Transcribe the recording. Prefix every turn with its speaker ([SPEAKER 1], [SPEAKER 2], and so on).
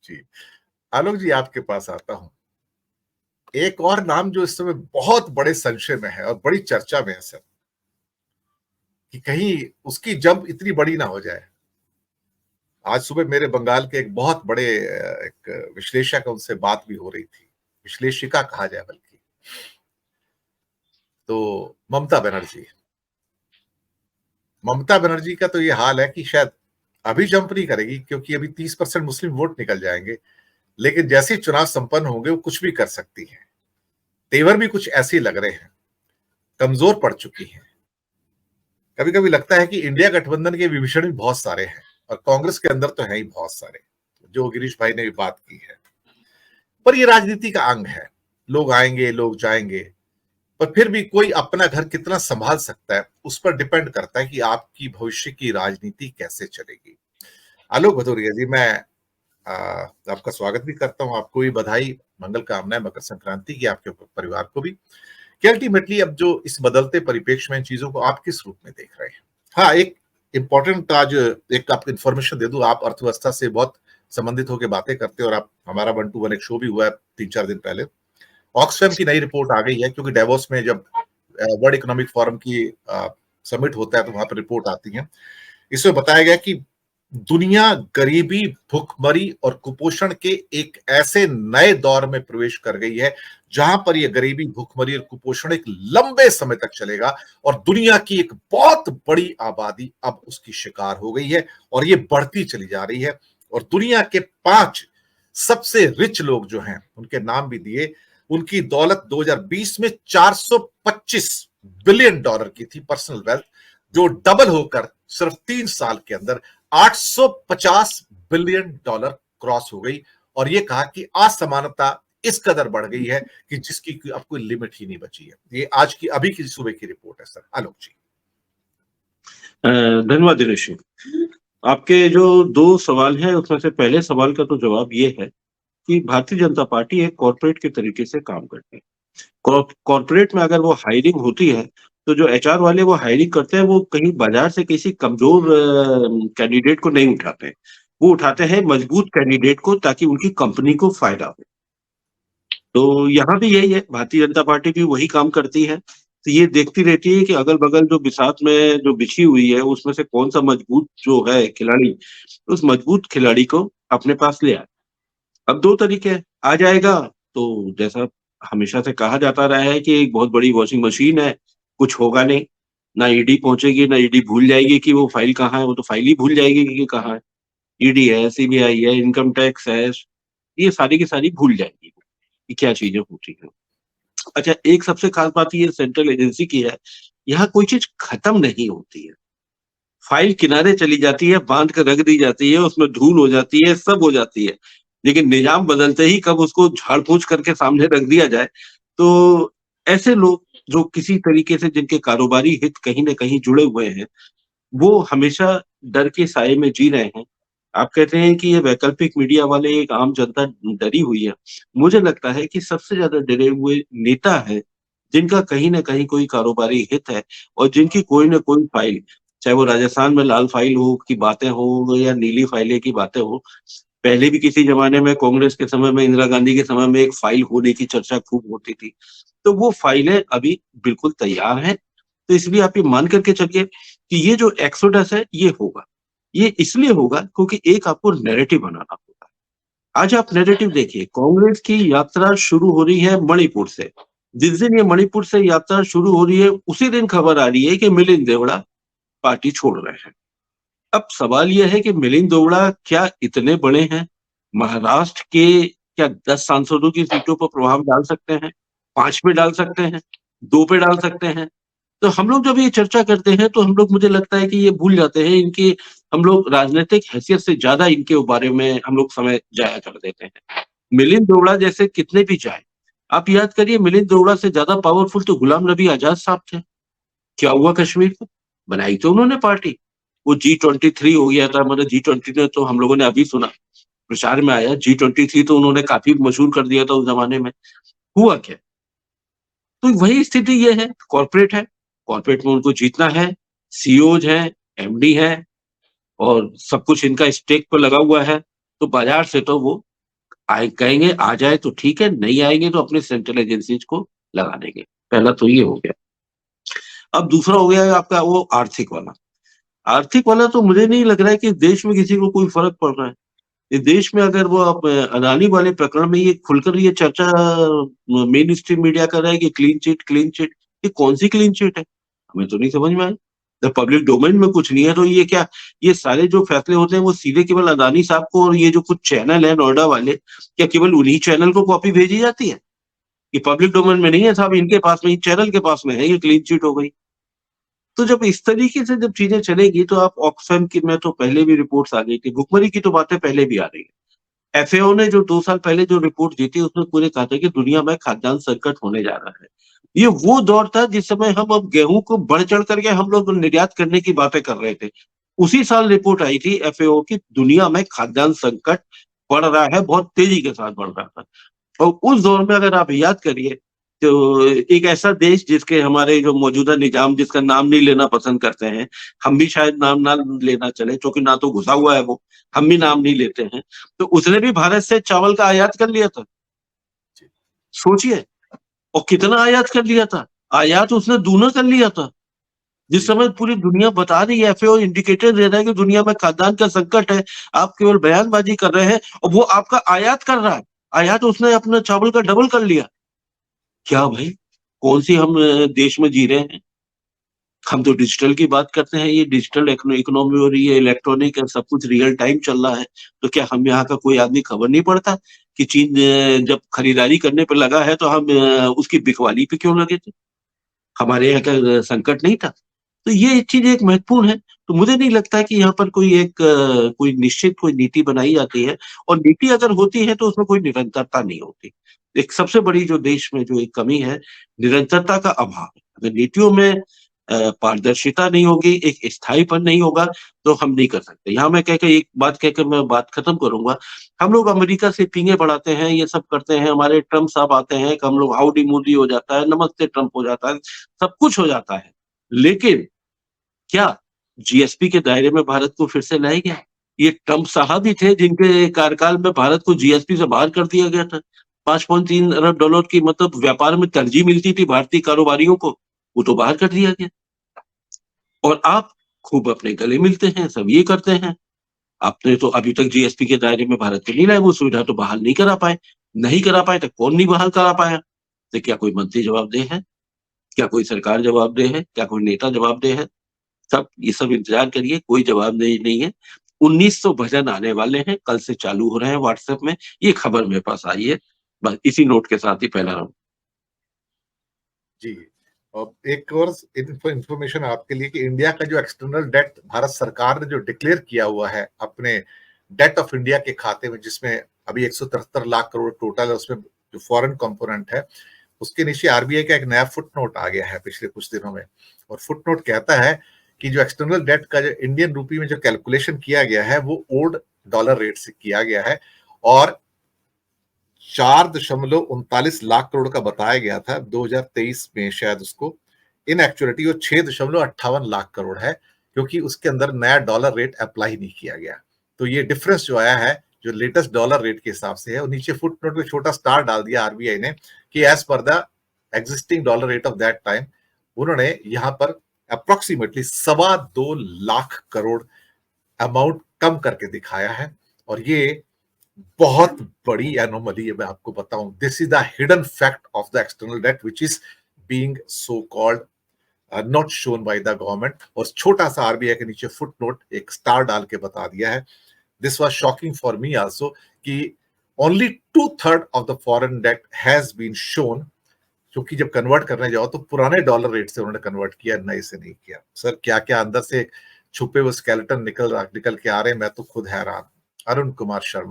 [SPEAKER 1] जी। आलोक जी, आपके पास आता हूं। एक और नाम जो इस समय बहुत बड़े संशय में है और बड़ी चर्चा में है सर, कि कहीं उसकी जंप इतनी बड़ी ना हो जाए। आज सुबह मेरे बंगाल के एक बहुत बड़े एक विश्लेषक, उनसे बात भी हो रही थी, विश्लेषिका कहा जाए बल्कि, तो ममता बनर्जी। ममता बनर्जी का तो ये हाल है कि शायद अभी जंप नहीं करेगी, क्योंकि अभी 30% मुस्लिम वोट निकल जाएंगे, लेकिन जैसे ही चुनाव संपन्न होंगे वो कुछ भी कर सकती है। तेवर भी कुछ ऐसे ही लग रहे हैं, कमजोर पड़ चुकी हैं। कभी कभी लगता है कि इंडिया गठबंधन के विभीषण भी बहुत सारे हैं, और कांग्रेस के अंदर तो है ही बहुत सारे, जो गिरीश भाई ने भी बात की है। पर ये राजनीति का अंग है, लोग आएंगे लोग जाएंगे, पर फिर भी कोई अपना घर कितना संभाल सकता है उस पर डिपेंड करता है कि आपकी भविष्य की राजनीति कैसे चलेगी। आलोक भदौरिया जी, मैं आपका स्वागत भी करता हूं, आपको भी बधाई, मंगल कामनाएं मकर संक्रांति की, आपके परिवार को भी। कि अल्टीमेटली अब जो इस बदलते परिप्रेक्ष्य में इन चीजों को आप किस रूप में देख रहे हैं? हाँ, एक इंपॉर्टेंट आज एक आपको इन्फॉर्मेशन दे दूं, आप अर्थव्यवस्था से बहुत संबंधित होकर बातें करते हैं, और आप हमारा 1-to-1 एक शो भी हुआ है 3-4 दिन पहले। ऑक्सफैम की नई रिपोर्ट आ गई है, क्योंकि डेवोस में जब वर्ल्ड इकोनॉमिक फोरम की समिट होता है तो वहां पर रिपोर्ट आती है। इसमें बताया गया कि दुनिया गरीबी, भुखमरी और कुपोषण के एक ऐसे नए दौर में प्रवेश कर गई है, जहां पर यह गरीबी, भुखमरी और कुपोषण एक लंबे समय तक चलेगा, और दुनिया की एक बहुत बड़ी आबादी अब उसकी शिकार हो गई है, और ये बढ़ती चली जा रही है। और दुनिया के 5 सबसे रिच लोग जो हैं, उनके नाम भी दिए। उनकी दौलत 2020 में $425 बिलियन की थी, पर्सनल वेल्थ, जो डबल होकर सिर्फ 3 साल के अंदर $850 बिलियन क्रॉस हो गई। और यह कहा कि असमानता इस कदर बढ़ गई है कि जिसकी अब कोई लिमिट ही नहीं बची है। ये आज की अभी की सुबह की रिपोर्ट है सर। आलोक जी।
[SPEAKER 2] धन्यवाद दिनेश जी। आपके जो 2 सवाल हैं उसमें से पहले सवाल का तो जवाब ये है कि भारतीय जनता पार्टी एक कॉर्पोरेट के तरीके से काम करती है। कॉर्पोरेट में अगर वो हायरिंग होती है तो जो एचआर वाले वो हायरिंग करते हैं वो कहीं बाजार से किसी कमजोर कैंडिडेट को नहीं उठाते, वो उठाते हैं मजबूत कैंडिडेट को, ताकि उनकी कंपनी को फायदा हो। तो यहाँ भी यही है, भारतीय जनता पार्टी भी वही काम करती है। तो ये देखती रहती है कि अगल बगल जो बिसात में जो बिछी हुई है उसमें से कौन सा मजबूत जो है खिलाड़ी, उस मजबूत खिलाड़ी को अपने पास ले आए। अब 2 तरीके हैं, आ जाएगा तो जैसा हमेशा से कहा जाता रहा है कि एक बहुत बड़ी वॉशिंग मशीन है, कुछ होगा नहीं, ना ईडी पहुंचेगी, ना ईडी भूल जाएगी कि वो फाइल कहाँ है, वो तो फाइल ही भूल जाएगी कि कहाँ है। ईडी है, सीबीआई है, इनकम टैक्स है, ये सारी की सारी भूल जाएगी कि क्या चीजें होती हैं। अच्छा, एक सबसे खास बात ये सेंट्रल एजेंसी की है, यहाँ कोई चीज खत्म नहीं होती है। फाइल किनारे चली जाती है, बांध कर रख दी जाती है, उसमें धूल हो जाती है, सब हो जाती है, लेकिन निजाम बदलते ही कब उसको झाड़ फूंक करके सामने रख दिया जाए। तो ऐसे लोग जो किसी तरीके से जिनके कारोबारी हित कहीं ना कहीं जुड़े हुए हैं, वो हमेशा डर के साए में जी रहे हैं। आप कहते हैं कि ये वैकल्पिक मीडिया वाले, एक आम जनता डरी हुई है। मुझे लगता है कि सबसे ज्यादा डरे हुए नेता है जिनका कहीं ना कहीं कोई कारोबारी हित है, और जिनकी कोई ना कोई फाइल, चाहे वो राजस्थान में लाल फाइल हो की बातें हो या नीली फाइलें की बातें हो। पहले भी किसी जमाने में कांग्रेस के समय में, इंदिरा गांधी के समय में एक फाइल होने की चर्चा खूब होती थी। तो वो फाइलें अभी बिल्कुल तैयार हैं। तो इसलिए आप ये मान करके चलिए कि ये जो एक्सोडस है ये होगा। ये इसलिए होगा क्योंकि एक आपको नैरेटिव बनाना होगा। आज आप नैरेटिव देखिए, कांग्रेस की यात्रा शुरू हो रही है मणिपुर से। जिस दिन ये मणिपुर से यात्रा शुरू हो रही है उसी दिन खबर आ रही है कि मिलिंद देवड़ा पार्टी छोड़ रहे हैं। अब सवाल यह है कि मिलिंद देवड़ा क्या इतने बड़े हैं, महाराष्ट्र के क्या 10 सांसदों की सीटों पर प्रभाव डाल सकते हैं, 5 पे डाल सकते हैं, 2 पे डाल सकते हैं? तो हम लोग जब ये चर्चा करते हैं तो हम लोग, मुझे लगता है कि ये भूल जाते हैं इनकी, हम लोग राजनीतिक हैसियत से ज्यादा इनके बारे में हम लोग समय जाया कर देते हैं। मिलिंद देवड़ा जैसे कितने भी जाए, आप याद करिए मिलिंद देवड़ा से ज्यादा पावरफुल तो गुलाम नबी आजाद साहब थे। क्या हुआ कश्मीर को? बनाई तो उन्होंने पार्टी। वो G23 हो गया था, मतलब G20 ने तो हम लोगों ने अभी सुना, प्रचार में आया, G23 तो उन्होंने काफी मशहूर कर दिया था उस जमाने में। हुआ क्या? तो वही स्थिति ये है, कॉर्पोरेट है, कॉर्पोरेट में उनको जीतना है, सीईओज है, एमडी है, और सब कुछ इनका स्टेक पर लगा हुआ है। तो बाजार से तो वो कहेंगे आ जाए तो ठीक है, नहीं आएंगे तो अपने सेंट्रल एजेंसीज को लगा देंगे। पहला तो ये हो गया। अब दूसरा हो गया है आपका वो आर्थिक वाला। आर्थिक वाला तो मुझे नहीं लग रहा है कि देश में किसी को कोई फर्क पड़ रहा है। इस देश में अगर वो आप अदानी वाले प्रकरण में ये खुलकर ये चर्चा मेन स्ट्रीम मीडिया कर रहा है कि क्लीन चिट, क्लीन चिट, ये कौन सी क्लीन चिट है? हमें तो नहीं समझ में आया। जब पब्लिक डोमेन में कुछ नहीं है तो ये क्या, ये सारे जो फैसले होते हैं वो सीधे केवल अदानी साहब को, और ये जो कुछ चैनल है नोएडा वाले, क्या केवल उन्हीं चैनल को कॉपी भेजी जाती है कि पब्लिक डोमेन में नहीं है साहब, इनके पास में, चैनल के पास में है, ये क्लीन चिट हो गई? तो जब इस तरीके से जब चीजें चलेगी तो आप ऑक्सफैम की, मैं तो पहले भी रिपोर्ट्स आ गई थी, भुखमरी की तो बातें पहले भी आ रही है। एफएओ ने जो 2 साल पहले जो रिपोर्ट दी थी उसमें पूरे कहा था कि दुनिया में खाद्यान्न संकट होने जा रहा है। ये वो दौर था जिस समय हम अब गेहूं को बढ़ चढ़ करके हम लोग निर्यात करने की बातें कर रहे थे। उसी साल रिपोर्ट आई थी एफएओ की, दुनिया में खाद्यान्न संकट बढ़ रहा है, बहुत तेजी के साथ बढ़ रहा था। और उस दौर में अगर आप याद करिए तो एक ऐसा देश जिसके हमारे जो मौजूदा निजाम, जिसका नाम नहीं लेना पसंद करते हैं, हम भी शायद नाम ना लेना चले क्योंकि ना तो घुसा हुआ है वो, हम भी नाम नहीं लेते हैं, तो उसने भी भारत से चावल का आयात कर लिया था। सोचिए, और कितना आयात कर लिया था? आयात उसने दूना कर लिया था। जिस समय पूरी दुनिया बता रही है, एफएओ इंडिकेटर दे रहा है कि दुनिया में खाद्यान्न का संकट है, आप केवल बयानबाजी कर रहे हैं और वो आपका आयात कर रहा है। आयात उसने अपना चावल का डबल कर लिया। क्या भाई, कौन सी हम देश में जी रहे हैं? हम तो डिजिटल की बात करते हैं, ये डिजिटल इकोनॉमी हो रही है, इलेक्ट्रॉनिक है, सब कुछ रियल टाइम चल रहा है। तो क्या हम यहाँ का कोई आदमी खबर नहीं पड़ता कि चीन जब खरीदारी करने पर लगा है तो हम उसकी बिकवाली पे क्यों लगे थे? हमारे यहाँ का संकट नहीं था? तो ये चीज एक महत्वपूर्ण है। तो मुझे नहीं लगता है कि यहाँ पर कोई एक कोई निश्चित कोई नीति बनाई जाती है, और नीति अगर होती है तो उसमें कोई निरंतरता नहीं होती। एक सबसे बड़ी जो देश में जो एक कमी है, निरंतरता का अभाव है। अगर नीतियों में पारदर्शिता नहीं होगी, एक स्थायीपन नहीं होगा, तो हम नहीं कर सकते। यहाँ मैं कहकर एक बात कहकर मैं बात खत्म करूंगा। हम लोग अमेरिका से पींगे बढ़ाते हैं, ये सब करते हैं, हमारे ट्रम्प साहब आते हैं कि हम लोग हाउडी मोदी हो जाता है, नमस्ते ट्रम्प हो जाता है, सब कुछ हो जाता है। लेकिन क्या जीएसपी के दायरे में भारत को फिर से लाया गया? ये ट्रम्प साहब ही थे जिनके कार्यकाल में भारत को जीएसपी से बाहर कर दिया गया था। 5.3 अरब डॉलर की मतलब व्यापार में तरजीह मिलती थी भारतीय कारोबारियों को, वो तो बाहर कर दिया गया। और आप खूब अपने गले मिलते हैं, सब ये करते हैं। आपने तो अभी तक जीएसपी के दायरे में भारत को नहीं लाए, वो सुविधा तो बहाल नहीं करा पाए। नहीं करा पाए तो कौन नहीं बहाल करा पाया? तो क्या कोई मंत्री जवाबदेह है? क्या कोई सरकार जवाबदेह है? क्या कोई नेता जवाबदेह है? सब ये सब इंतजार करिए, कोई जवाब नहीं है। 1900 भजन आने वाले हैं, कल से चालू हो रहे हैं व्हाट्सएप में। ये खबर मेरे पास आई है, बस इसी नोट के साथ ही पहला राउंड।
[SPEAKER 1] जी। और एक और इंफॉर्मेशन आपके लिए कि इंडिया का जो एक्सटर्नल डेट भारत सरकार ने जो डिक्लेयर किया हुआ है अपने डेट ऑफ इंडिया के खाते में, जिसमें अभी 173 लाख करोड़ टोटल है, उसमें जो फॉरेन कंपोनेंट है उसके नीचे आरबीआई का एक नया फुट नोट आ गया है पिछले कुछ दिनों में। और फुट नोट कहता है कि जो एक्सटर्नल डेट का जो इंडियन रूपी में जो कैलकुलेशन किया गया है वो ओल्ड डॉलर रेट से किया गया है, और 4.39 लाख करोड़ का बताया गया था 2023 में शायद उसको, इन एक्चुअलिटी वो 6.58 लाख करोड़ है, क्योंकि उसके अंदर नया डॉलर रेट अप्लाई नहीं किया गया। तो ये डिफरेंस जो आया है जो लेटेस्ट डॉलर रेट के हिसाब से है, और नीचे फुट नोट में छोटा स्टार डाल दिया आरबीआई ने कि as per the existing dollar rate of that time, उन्होंने यहाँ पर अप्रोक्सीमेटली 2.25 लाख करोड़ अमाउंट कम करके दिखाया है। और ये बहुत बड़ी एनोमली है, मैं आपको बताऊं, this is the hidden fact of the external debt which is being so called not shown by the government. और छोटा सा आरबीआई के नीचे फुट नोट एक स्टार डाल के बता दिया है। This was shocking for me also कि only 2/3 of the foreign debt has been shown, क्योंकि जब कन्वर्ट करने जाओ तो पुराने डॉलर रेट से उन्होंने कन्वर्ट किया, नए से नहीं किया। सर क्या क्या अंदर से छुपे हुए स्केलेटन निकल के आ रहे हैं, मैं तो खुद हैरान। अरुण कुमार शर्मा।